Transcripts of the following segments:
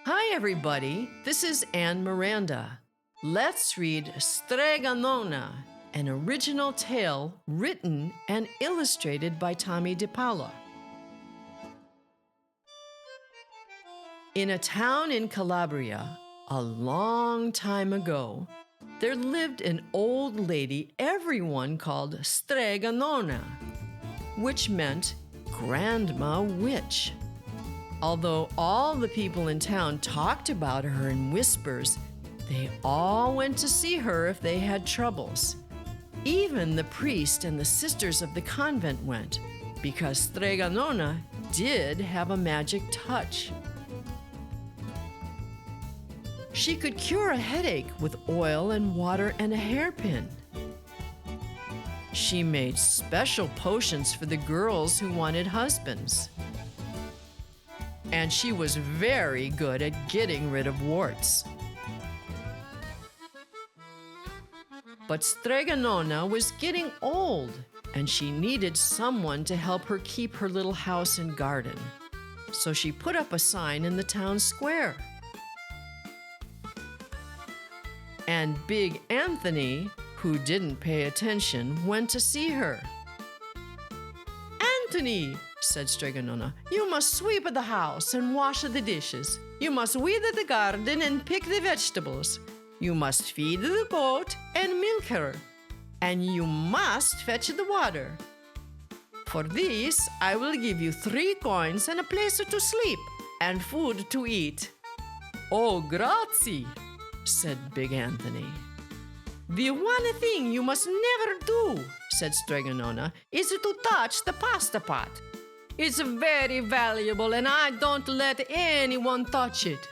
Hi, everybody. This is Anne Miranda. Let's read Strega Nona, an original tale written and illustrated by Tomie dePaola. In a town in Calabria, a long time ago, there lived an old lady everyone called Strega Nona, which meant Grandma Witch. Although all the people in town talked about her in whispers, they all went to see her if they had troubles. Even the priest and the sisters of the convent went, because Strega Nona did have a magic touch. She could cure a headache with oil and water and a hairpin. She made special potions for the girls who wanted husbands. And she was very good at getting rid of warts. But Strega Nona was getting old, and she needed someone to help her keep her little house and garden. So she put up a sign in the town square. And Big Anthony, who didn't pay attention, went to see her. "Anthony," said Strega Nona, "you must sweep the house and wash the dishes. You must weed the garden and pick the vegetables. You must feed the goat and milk her. And you must fetch the water. For this, I will give you 3 coins and a place to sleep and food to eat." "Oh, grazie," said Big Anthony. "The one thing you must never do," said Strega Nona, "is to touch the pasta pot. It's very valuable and I don't let anyone touch it."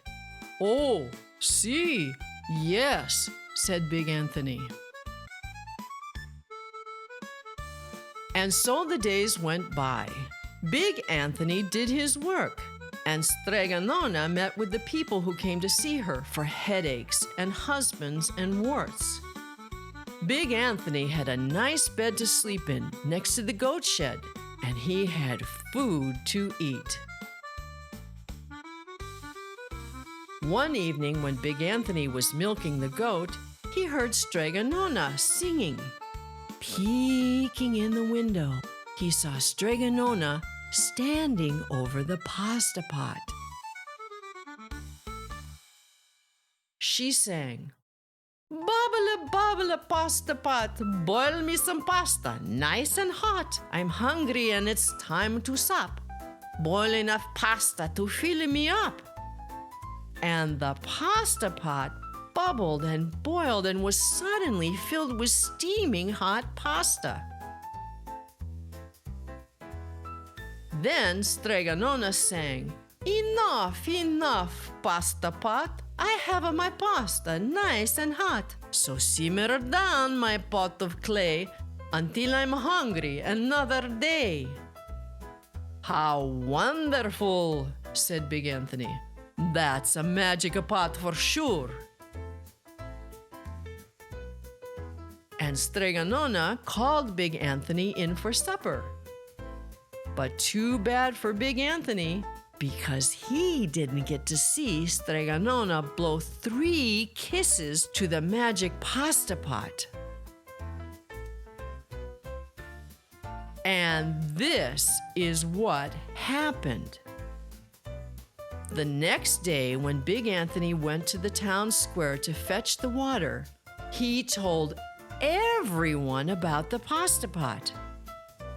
"Oh, see, yes," said Big Anthony. And so the days went by. Big Anthony did his work, and Strega Nona met with the people who came to see her for headaches and husbands and warts. Big Anthony had a nice bed to sleep in next to the goat shed, and he had food to eat. One evening when Big Anthony was milking the goat, he heard Strega Nona singing. Peeking in the window, he saw Strega Nona standing over the pasta pot. She sang, "Bubble, bubble, pasta pot, boil me some pasta, nice and hot. I'm hungry and it's time to sup. Boil enough pasta to fill me up." And the pasta pot bubbled and boiled and was suddenly filled with steaming hot pasta. Then Strega Nona sang, "Enough, enough, pasta pot. I have my pasta nice and hot. So simmer down my pot of clay until I'm hungry another day." "How wonderful," said Big Anthony. "That's a magic pot for sure." And Strega Nona called Big Anthony in for supper. But too bad for Big Anthony, because he didn't get to see Strega Nona blow 3 kisses to the magic pasta pot. And this is what happened. The next day, when Big Anthony went to the town square to fetch the water, he told everyone about the pasta pot.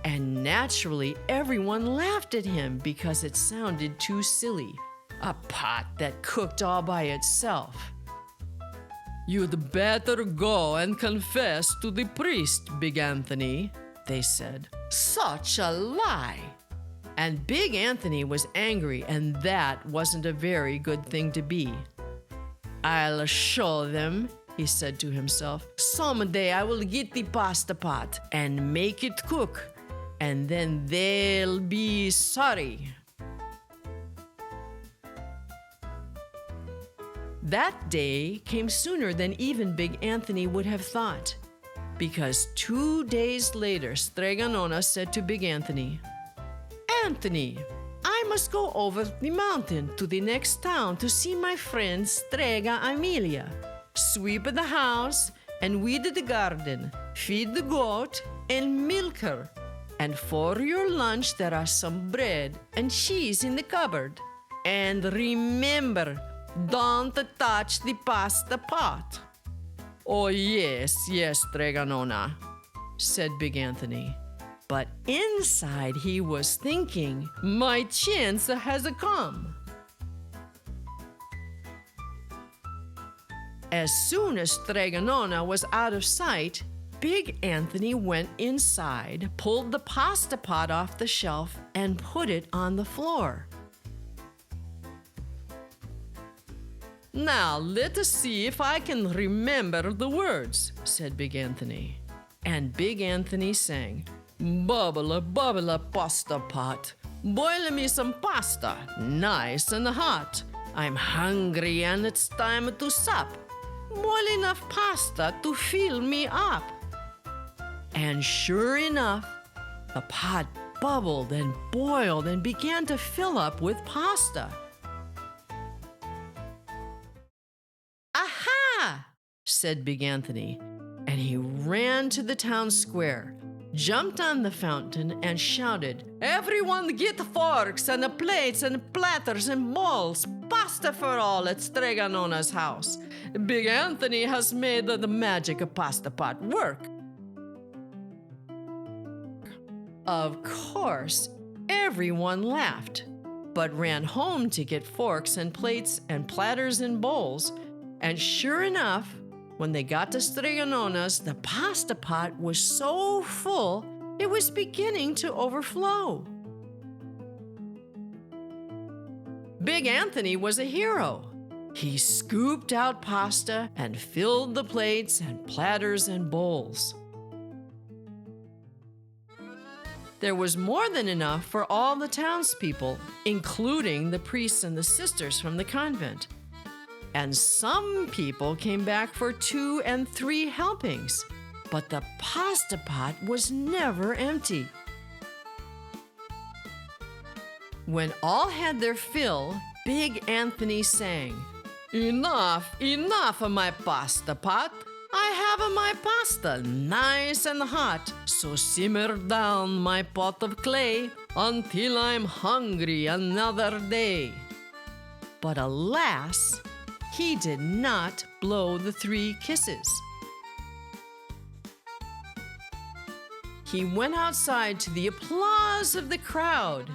And naturally, everyone laughed at him because it sounded too silly. A pot that cooked all by itself. "You'd better go and confess to the priest, Big Anthony," they said. "Such a lie!" And Big Anthony was angry, and that wasn't a very good thing to be. "I'll show them," he said to himself. "Someday I will get the pasta pot and make it cook, and then they'll be sorry." That day came sooner than even Big Anthony would have thought, because 2 days later, Strega Nona said to Big Anthony, "Anthony, I'm must go over the mountain to the next town to see my friend Strega Amelia. Sweep the house and weed the garden, feed the goat and milk her. And for your lunch, there are some bread and cheese in the cupboard. And remember, don't touch the pasta pot. Oh, yes, Strega Nona, said Big Anthony. But inside he was thinking, my chance has come. As soon as Strega Nona was out of sight, Big Anthony went inside, pulled the pasta pot off the shelf, and put it on the floor. Now, let us see if I can remember the words, said Big Anthony. And Big Anthony sang, bubble, bubble, pasta pot. Boil me some pasta, nice and hot. I'm hungry and it's time to sup. Boil enough pasta to fill me up. And sure enough, the pot bubbled and boiled and began to fill up with pasta. Aha! Said Big Anthony, and he ran to the town square, jumped on the fountain, and shouted, everyone get forks and plates and platters and bowls, pasta for all at Strega Nona's house. Big Anthony has made the magic pasta pot work. Of course, everyone laughed, but ran home to get forks and plates and platters and bowls. And sure enough, when they got to Strega Nona's, the pasta pot was so full, it was beginning to overflow. Big Anthony was a hero. He scooped out pasta and filled the plates and platters and bowls. There was more than enough for all the townspeople, including the priests and the sisters from the convent. And some people came back for 2 and 3 helpings, but the pasta pot was never empty. When all had their fill, Big Anthony sang, enough, enough of my pasta pot. I have my pasta nice and hot, so simmer down my pot of clay until I'm hungry another day. But alas, he did not blow the 3 kisses. He went outside to the applause of the crowd.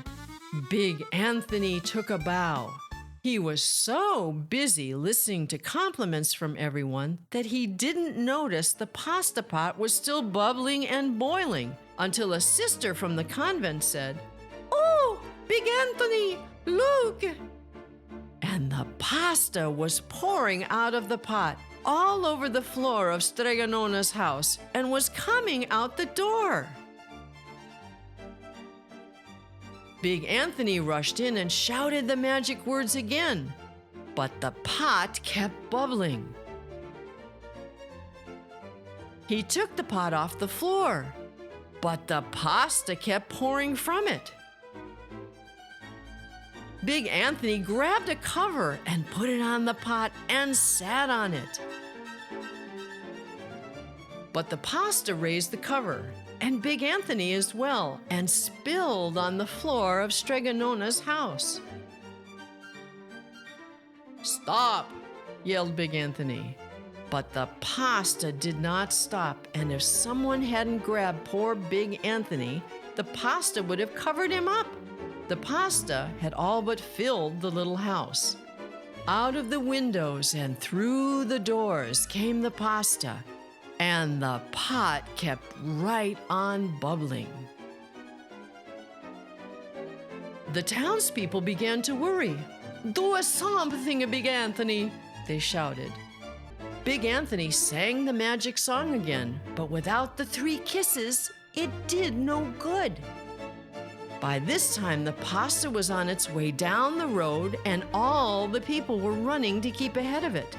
Big Anthony took a bow. He was so busy listening to compliments from everyone that he didn't notice the pasta pot was still bubbling and boiling until a sister from the convent said, "Oh, Big Anthony, look!" And the pasta was pouring out of the pot all over the floor of Strega Nona's house and was coming out the door. Big Anthony rushed in and shouted the magic words again, but the pot kept bubbling. He took the pot off the floor, but the pasta kept pouring from it. Big Anthony grabbed a cover and put it on the pot and sat on it. But the pasta raised the cover, and Big Anthony as well, and spilled on the floor of Strega Nona's house. "Stop!" yelled Big Anthony. But the pasta did not stop, and if someone hadn't grabbed poor Big Anthony, the pasta would have covered him up. The pasta had all but filled the little house. Out of the windows and through the doors came the pasta, and the pot kept right on bubbling. The townspeople began to worry. "Do something, Big Anthony," they shouted. Big Anthony sang the magic song again, but without the 3 kisses, it did no good. By this time, the pasta was on its way down the road, and all the people were running to keep ahead of it.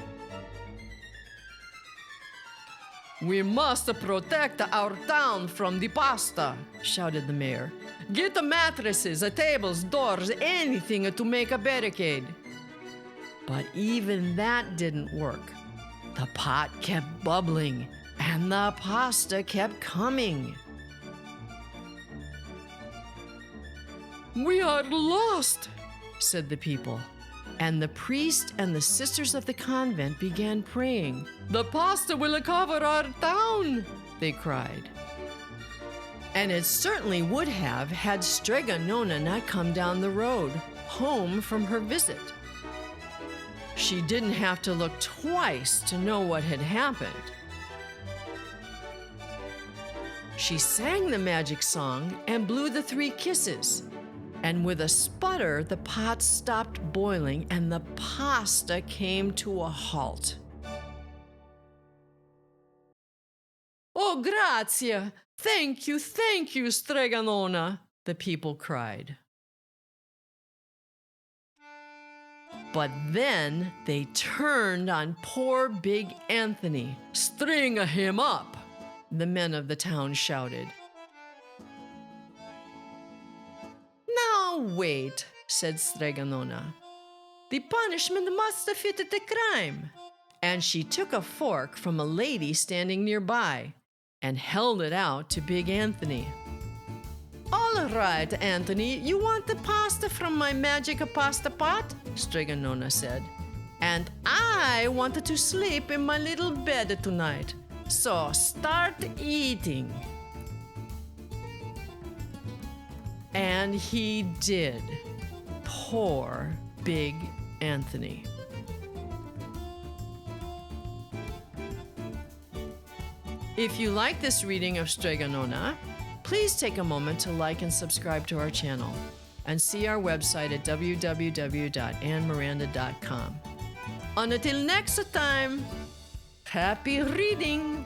"We must protect our town from the pasta," shouted the mayor. "Get the mattresses, tables, doors, anything to make a barricade." But even that didn't work. The pot kept bubbling, and the pasta kept coming. "We are lost," said the people. And the priest and the sisters of the convent began praying. "The pasta will cover our town," they cried. And it certainly would have had Strega Nona not come down the road, home from her visit. She didn't have to look twice to know what had happened. She sang the magic song and blew the 3 kisses. And with a sputter, the pot stopped boiling and the pasta came to a halt. "Oh, grazie! Thank you, Strega Nona!" the people cried. But then they turned on poor Big Anthony. "String him up!" the men of the town shouted. "Now wait," said Strega Nona. "The punishment must fit the crime." And she took a fork from a lady standing nearby and held it out to Big Anthony. "All right, Anthony, you want the pasta from my magic pasta pot?" Strega Nona said. "And I wanted to sleep in my little bed tonight. So start eating." And he did. Poor Big Anthony. If you like this reading of Strega Nona, please take a moment to like and subscribe to our channel and see our website at www.annemiranda.com. Until next time, happy reading!